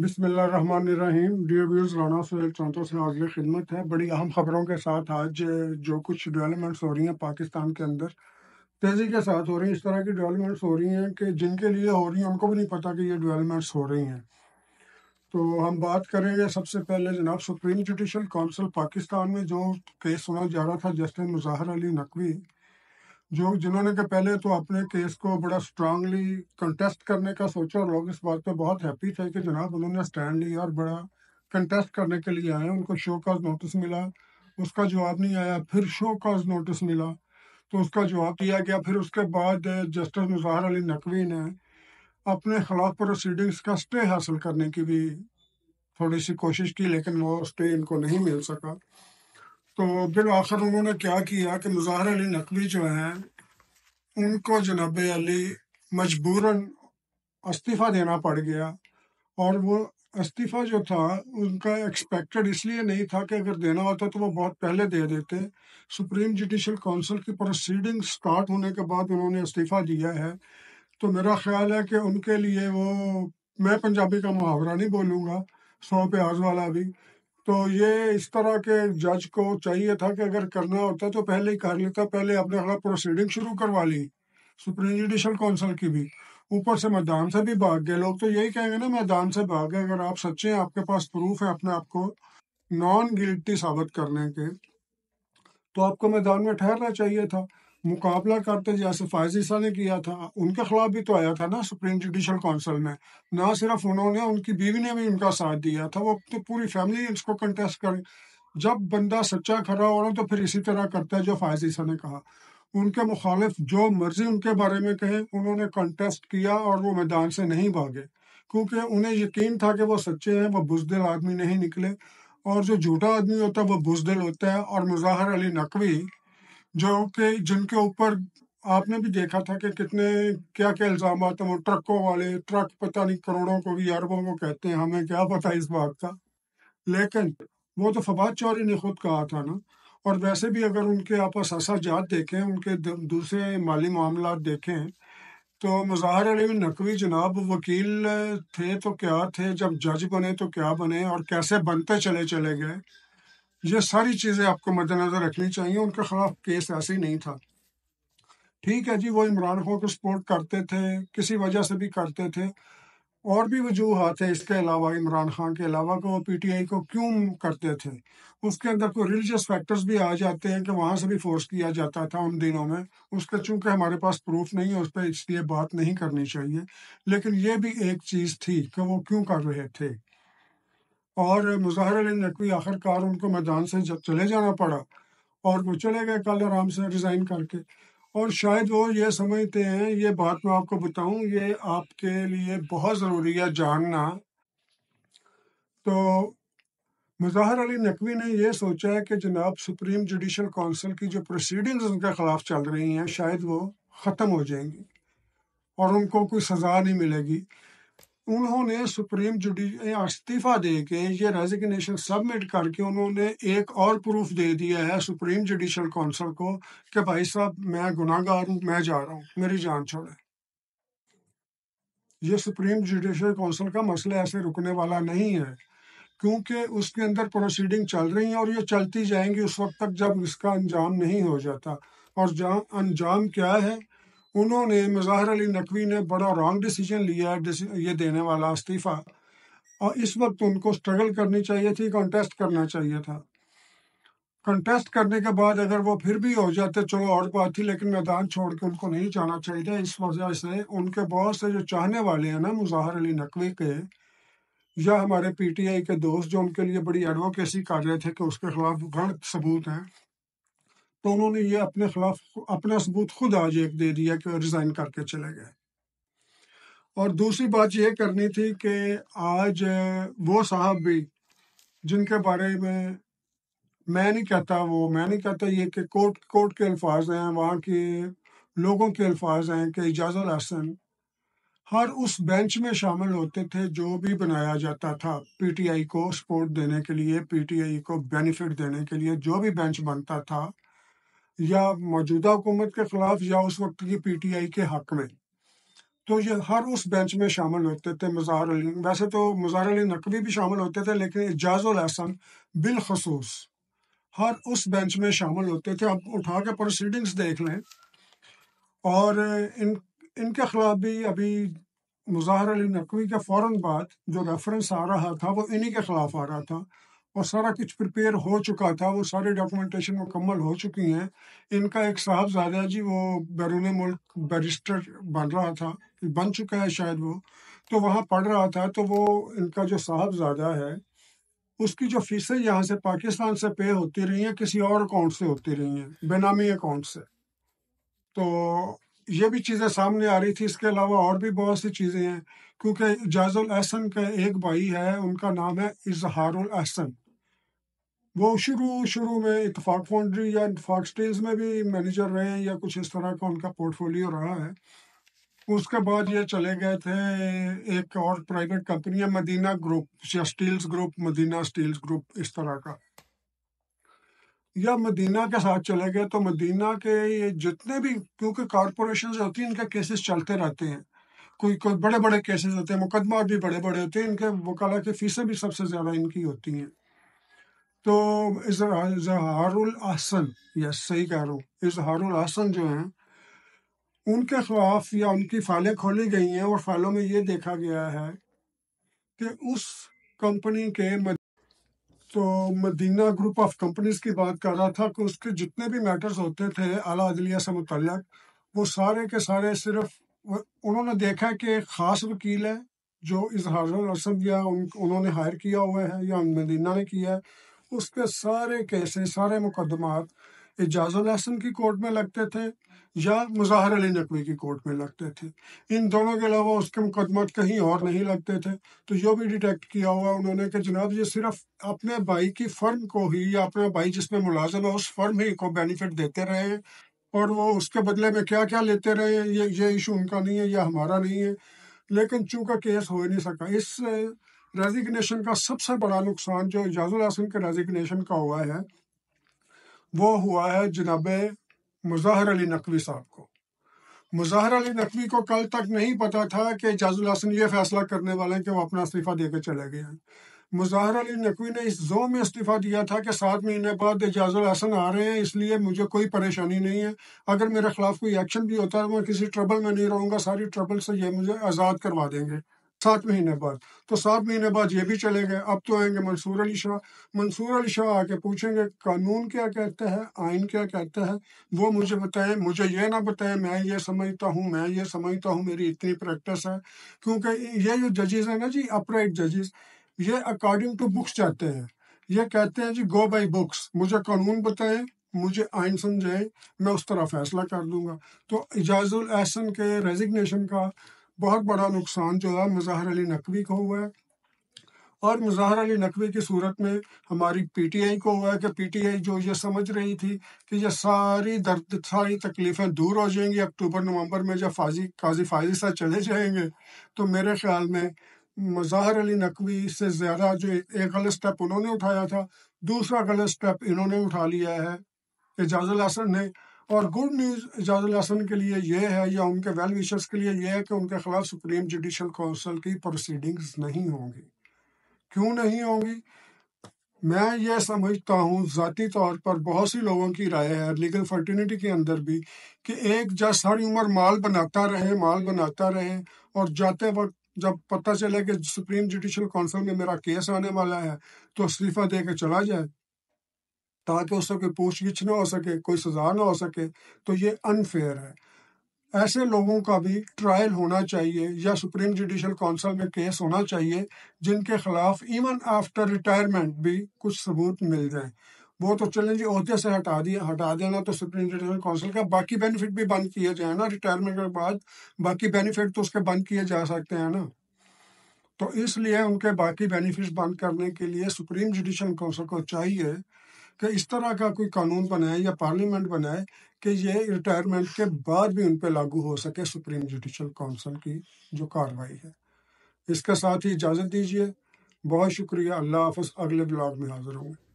بسم اللہ الرحمن الرحیم۔ Dear viewers, Rana Sohail Toronto سے حاضر خدمت ہے بڑی اہم خبروں کے ساتھ۔ آج جو کچھ ڈیولپمنٹس ہو رہی ہیں پاکستان کے اندر، تیزی کے ساتھ ہو رہی ہیں۔ اس طرح کی ڈیولپمنٹس ہو رہی ہیں کہ جن کے لیے ہو رہی ہیں ان کو بھی نہیں پتہ کہ یہ ڈیولپمنٹس ہو رہی ہیں۔ تو ہم بات کریں گے سب سے پہلے جناب سپریم جوڈیشل کونسل پاکستان میں جو کیس سنا جا رہا تھا جسٹس مظاہر علی نقوی، جنہوں نے کہ پہلے تو اپنے کیس کو بڑا سٹرانگلی کنٹیسٹ کرنے کا سوچا، اور لوگ اس بات پہ بہت ہیپی تھے کہ جناب انہوں نے سٹینڈ لیا اور بڑا کنٹیسٹ کرنے کے لیے آئے۔ ان کو شو کاز نوٹس ملا، اس کا جواب نہیں آیا، پھر شو کاز نوٹس ملا تو اس کا جواب دیا گیا۔ پھر اس کے بعد جسٹس مظاہر علی نقوی نے اپنے خلاف پروسیڈنگز کا سٹے حاصل کرنے کی بھی تھوڑی سی کوشش کی، لیکن وہ سٹے ان کو نہیں مل سکا۔ تو بالآخر انہوں نے کیا کیا کہ مظاہر علی نقوی جو ہیں ان کو جناب علی مجبوراً استعفیٰ دینا پڑ گیا، اور وہ استعفیٰ جو تھا ان کا ایکسپیکٹڈ اس لیے نہیں تھا کہ اگر دینا ہوتا تو وہ بہت پہلے دے دیتے۔ سپریم جوڈیشل کونسل کی پروسیڈنگ سٹارٹ ہونے کے بعد انہوں نے استعفیٰ دیا ہے، تو میرا خیال ہے کہ ان کے لیے وہ، میں پنجابی کا محاورہ نہیں بولوں گا، 100 پیاز والا بھی، تو یہ اس طرح کے جج کو چاہیے تھا کہ اگر کرنا ہوتا تو پہلے ہی کر لیتا، پہلے اپنے خلاف پروسیڈنگ شروع کروا لی سپریم جوڈیشل کونسل کی بھی۔ اوپر سے میدان سے بھی بھاگ گئے۔ لوگ تو یہی کہیں گے نا میدان سے بھاگ گئے۔ اگر آپ سچے ہیں، آپ کے پاس پروف ہے اپنے آپ کو نان گلٹی ثابت کرنے کے، تو آپ کو میدان میں ٹھہرنا چاہیے تھا، مقابلہ کرتے جیسے فائز عیسیٰ نے کیا تھا۔ ان کے خلاف بھی تو آیا تھا نا سپریم جوڈیشل کونسل میں، نہ صرف انہوں نے، ان کی بیوی نے بھی ان کا ساتھ دیا تھا، وہ تو پوری فیملی اس کو کنٹیسٹ کر۔ جب بندہ سچا کھڑا ہو رہا تو پھر اسی طرح کرتا ہے جو فائز عیسیٰ نے کہا۔ ان کے مخالف جو مرضی ان کے بارے میں کہے، انہوں نے کنٹیسٹ کیا اور وہ میدان سے نہیں بھاگے، کیونکہ انہیں یقین تھا کہ وہ سچے ہیں، وہ بزدل آدمی نہیں نکلے، اور جو جھوٹا آدمی ہوتا ہے وہ بزدل ہوتا ہے۔ اور مظاہر علی نقوی جو کہ جن کے اوپر آپ نے بھی دیکھا تھا کہ کتنے کیا کیا الزامات ہیں، وہ ٹرکوں والے، ٹرک پتہ نہیں کروڑوں کو بھی اربوں کو کہتے ہیں، ہمیں کیا پتہ اس بات کا، لیکن وہ تو فواد چوہدری نے خود کہا تھا نا۔ اور ویسے بھی اگر ان کے آپ اثاثہ جات دیکھیں، ان کے دوسرے مالی معاملات دیکھیں، تو مظاہر علی نقوی جناب وکیل تھے تو کیا تھے، جب جج بنے تو کیا بنے، اور کیسے بنتے چلے گئے، یہ ساری چیزیں آپ کو مد نظر رکھنی چاہیے۔ ان کے خلاف کیس ایسے ہی نہیں تھا۔ ٹھیک ہے جی، وہ عمران خان کو سپورٹ کرتے تھے، کسی وجہ سے بھی کرتے تھے، اور بھی وجوہات ہیں اس کے علاوہ، عمران خان کے علاوہ، کہ وہ پی ٹی آئی کو کیوں کرتے تھے۔ اس کے اندر کوئی ریلیجس فیکٹرز بھی آ جاتے ہیں کہ وہاں سے بھی فورس کیا جاتا تھا ان دنوں میں، اس کا چونکہ ہمارے پاس پروف نہیں ہے اس پہ، اس لیے بات نہیں کرنی چاہیے، لیکن یہ بھی ایک چیز تھی کہ وہ کیوں کر رہے تھے۔ اور مظاہر علی نقوی آخرکار ان کو میدان سے جب چلے جانا پڑا، اور وہ چلے گئے کل آرام سے ریزائن کر کے، اور شاید وہ یہ سمجھتے ہیں، یہ بات میں آپ کو بتاؤں، یہ آپ کے لیے بہت ضروری ہے جاننا۔ تو مظاہر علی نقوی نے یہ سوچا ہے کہ جناب سپریم جوڈیشل کونسل کی جو پروسیڈنگز ان کے خلاف چل رہی ہیں شاید وہ ختم ہو جائیں گی اور ان کو کوئی سزا نہیں ملے گی۔ انہوں نے سپریم استعفیٰ دے کے، یہ ریزگنیشن سبمٹ کر کے، انہوں نے ایک اور پروف دے دیا ہے سپریم جوڈیشل کونسل کو کہ بھائی صاحب میں گناہ گار ہوں، میں جا رہا ہوں، میری جان چھوڑے۔ یہ سپریم جوڈیشل کونسل کا مسئلہ ایسے رکنے والا نہیں ہے، کیونکہ اس کے اندر پروسیڈنگ چل رہی ہیں اور یہ چلتی جائیں گی اس وقت تک جب اس کا انجام نہیں ہو جاتا۔ اور انجام کیا ہے؟ انہوں نے، مظاہر علی نقوی نے بڑا رانگ ڈیسیجن لیا ہے، یہ دینے والا استعفیٰ، اور اس وقت ان کو سٹرگل کرنی چاہیے تھی، کنٹیسٹ کرنا چاہیے تھا۔ کنٹیسٹ کرنے کے بعد اگر وہ پھر بھی ہو جاتے چلو اور بات تھی، لیکن میدان چھوڑ کے ان کو نہیں جانا چاہیے۔ اس وجہ سے ان کے بہت سے جو چاہنے والے ہیں نا مظاہر علی نقوی کے، یا ہمارے پی ٹی آئی کے دوست جو ان کے لیے بڑی ایڈوکیسی کر رہے تھے کہ اس کے خلاف گھڑت ثبوت ہیں، تو انہوں نے یہ اپنے خلاف اپنا ثبوت خود آج ایک دے دیا کہ ریزائن کر کے چلے گئے۔ اور دوسری بات یہ کرنی تھی کہ آج وہ صاحب بھی جن کے بارے میں میں نہیں کہتا یہ کہ کورٹ کے الفاظ ہیں، وہاں کے لوگوں کے الفاظ ہیں کہ اعجاز الحسن ہر اس بینچ میں شامل ہوتے تھے جو بھی بنایا جاتا تھا پی ٹی آئی کو سپورٹ دینے کے لیے، پی ٹی آئی کو بینیفٹ دینے کے لیے، جو بھی بینچ بنتا تھا یا موجودہ حکومت کے خلاف یا اس وقت کی پی ٹی آئی کے حق میں، تو یہ ہر اس بینچ میں شامل ہوتے تھے مظہر علی، ویسے تو مظہر علی نقوی بھی شامل ہوتے تھے، لیکن اعجاز الاحسن بالخصوص ہر اس بینچ میں شامل ہوتے تھے۔ اب اٹھا کے پروسیڈنگز دیکھ لیں، اور ان کے خلاف بھی ابھی مظہر علی نقوی کے فوراً بعد جو ریفرنس آ رہا تھا وہ انہی کے خلاف آ رہا تھا، اور سارا کچھ پریپیئر ہو چکا تھا، وہ ساری ڈاکومنٹیشن مکمل ہو چکی ہیں۔ ان کا ایک صاحبزادہ جی وہ بیرون ملک بیرسٹر بن رہا تھا، بن چکا ہے شاید، وہ تو وہاں پڑھ رہا تھا، تو وہ ان کا جو صاحبزادہ ہے اس کی جو فیسیں یہاں سے پاکستان سے پے ہوتی رہی ہیں کسی اور اکاؤنٹ سے ہوتی رہی ہیں، بے نامی اکاؤنٹ سے۔ تو یہ بھی چیزیں سامنے آ رہی تھی۔ اس کے علاوہ اور بھی بہت سی چیزیں ہیں، کیونکہ اعجاز الاحسن کا ایک بھائی ہے، ان کا نام ہے اظہار الاحسن۔ وہ شروع میں اتفاق فاؤنڈری یا اتفاق سٹیلز میں بھی مینیجر رہے ہیں، یا کچھ اس طرح کا ان کا پورٹ فولیو رہا ہے۔ اس کے بعد یہ چلے گئے تھے ایک اور پرائیویٹ کمپنی ہے مدینہ گروپ یا سٹیلز گروپ، مدینہ سٹیلز گروپ اس طرح کا، یا مدینہ کے ساتھ چلے گئے۔ تو مدینہ کے یہ جتنے بھی، کیونکہ کارپوریشنز ہوتی ہیں ان کے کیسز چلتے رہتے ہیں، کوئی بڑے بڑے کیسز ہوتے ہیں، مقدمات بھی بڑے بڑے ہوتے ہیں، ان کے وکلا کی فیسیں بھی سب سے زیادہ ان کی ہوتی ہیں۔ تو اظہار الاحسن، یس صحیح کہہ رہا ہوں، اظہار الاحسن جو ہیں ان کے خلاف یا ان کی فائلیں کھولی گئی ہیں، اور فائلوں میں یہ دیکھا گیا ہے کہ اس کمپنی کے تو مدینہ گروپ آف کمپنیز کی بات کر رہا تھا کہ اس کے جتنے بھی میٹرز ہوتے تھے اعلیٰ عدلیہ سے متعلق، وہ سارے کے سارے صرف انہوں نے دیکھا کہ ایک خاص وکیل ہے جو اظہار الاحسن یا انہوں نے ہائر کیا ہوا ہے یا مدینہ نے کیا ہے، اس کے سارے کیسز، سارے مقدمات اعجاز الاحسن کی کورٹ میں لگتے تھے یا مظہر علی نقوی کی کورٹ میں لگتے تھے۔ ان دونوں کے علاوہ اس کے مقدمات کہیں اور نہیں لگتے تھے۔ تو یہ بھی ڈیٹیکٹ کیا ہوا انہوں نے کہ جناب یہ صرف اپنے بھائی کی فرم کو ہی، یا اپنا بھائی جس میں ملازم ہے اس فرم ہی کو بینیفٹ دیتے رہے ہیں، اور وہ اس کے بدلے میں کیا کیا لیتے رہے ہیں، یہ ایشو ان کا نہیں ہے، یہ ہمارا نہیں ہے۔ لیکن چونکہ کیس ہو ہی نہیں سکا، اس ریزیگنیشن کا سب سے بڑا نقصان جو اعجاز الاحسن کے ریزیگنیشن کا ہوا ہے وہ ہوا ہے جناب مظہر علی نقوی صاحب کو۔ مظہر علی نقوی کو کل تک نہیں پتا تھا کہ اعجاز الاحسن یہ فیصلہ کرنے والے ہیں کہ وہ اپنا استعفیٰ دے کے چلے گئے ہیں۔ مظہر علی نقوی نے اس ذوق میں استعفیٰ دیا تھا کہ 7 مہینے بعد اعجاز الاحسن آ رہے ہیں، اس لیے مجھے کوئی پریشانی نہیں ہے، اگر میرے خلاف کوئی ایکشن بھی ہوتا ہے میں کسی ٹربل میں نہیں رہوں گا، ساری ٹربل سے یہ مجھے آزاد کروا دیں گے 7 مہینے بعد۔ تو 7 مہینے بعد یہ بھی چلے گئے۔ اب تو آئیں گے منصور علی شاہ۔ منصور علی شاہ آ کے پوچھیں گے قانون کیا کہتا ہے، آئین کیا کہتا ہے، وہ مجھے بتائیں، مجھے یہ نہ بتائیں میں یہ سمجھتا ہوں، میں یہ سمجھتا ہوں، میری اتنی پریکٹس ہے۔ کیونکہ یہ جو ججز ہیں نا جی، اپرائٹ ججز، یہ اکارڈنگ ٹو بکس چاہتے ہیں، یہ کہتے ہیں جی گو بائی بکس، مجھے قانون بتائیں، مجھے آئین سمجھائیں، میں اس طرح فیصلہ کر دوں گا۔ تو اعجاز الاحسن کے ریزگنیشن کا بہت بڑا نقصان جو ہے مظہر علی نقوی کو ہوا ہے، اور مظہر علی نقوی کی صورت میں ہماری پی ٹی آئی کو ہوا ہے کہ پی ٹی آئی جو یہ سمجھ رہی تھی کہ یہ ساری تکلیفیں دور ہو جائیں گی اکتوبر نومبر میں جب قاضی فاضل صاحب چلے جائیں گے، تو میرے خیال میں مظہر علی نقوی سے زیادہ جو ایک غلط سٹیپ انہوں نے اٹھایا تھا، دوسرا غلط سٹیپ انہوں نے اٹھا لیا ہے اعجاز الاحسن نے۔ اور گڈ نیوز اعجاز الاحسن کے لیے یہ ہے، یا ان کے ویل ویشرز کے لیے یہ ہے، کہ ان کے خلاف سپریم جوڈیشل کونسل کی پروسیڈنگز نہیں ہوں گی۔ کیوں نہیں ہوں گی؟ میں یہ سمجھتا ہوں ذاتی طور پر، بہت سی لوگوں کی رائے ہے لیگل فرٹینٹی کے اندر بھی، کہ ایک جج ساری عمر مال بناتا رہے، اور جاتے وقت جب پتہ چلے کہ سپریم جوڈیشل کونسل میں میرا کیس آنے والا ہے تو استعفیٰ دے کے چلا جائے، تاکہ اس سے کوئی پوچھ گچھ نہ ہو سکے، کوئی سزا نہ ہو سکے، تو یہ انفیئر ہے۔ ایسے لوگوں کا بھی ٹرائل ہونا چاہیے، یا سپریم جوڈیشل کونسل میں کیس ہونا چاہیے جن کے خلاف ایون آفٹر ریٹائرمنٹ بھی کچھ ثبوت مل جائیں۔ وہ تو چلیں جی عہدے سے ہٹا دینا تو سپریم جوڈیشل کونسل کا باقی بینیفٹ بھی بند کیے جائیں نا، ریٹائرمنٹ کے بعد باقی بینیفٹ تو اس کے بند کیے جا سکتے ہیں نا۔ تو اس لیے ان کے باقی بینیفٹس بند کرنے کے لیے سپریم جوڈیشل کونسل کو چاہیے کہ اس طرح کا کوئی قانون بنائے یا پارلیمنٹ بنائے کہ یہ ریٹائرمنٹ کے بعد بھی ان پہ لاگو ہو سکے سپریم جوڈیشل کونسل کی جو کارروائی ہے۔ اس کے ساتھ ہی اجازت دیجیے، بہت شکریہ، اللہ حافظ، اگلے بلاگ میں حاضر ہوں گے۔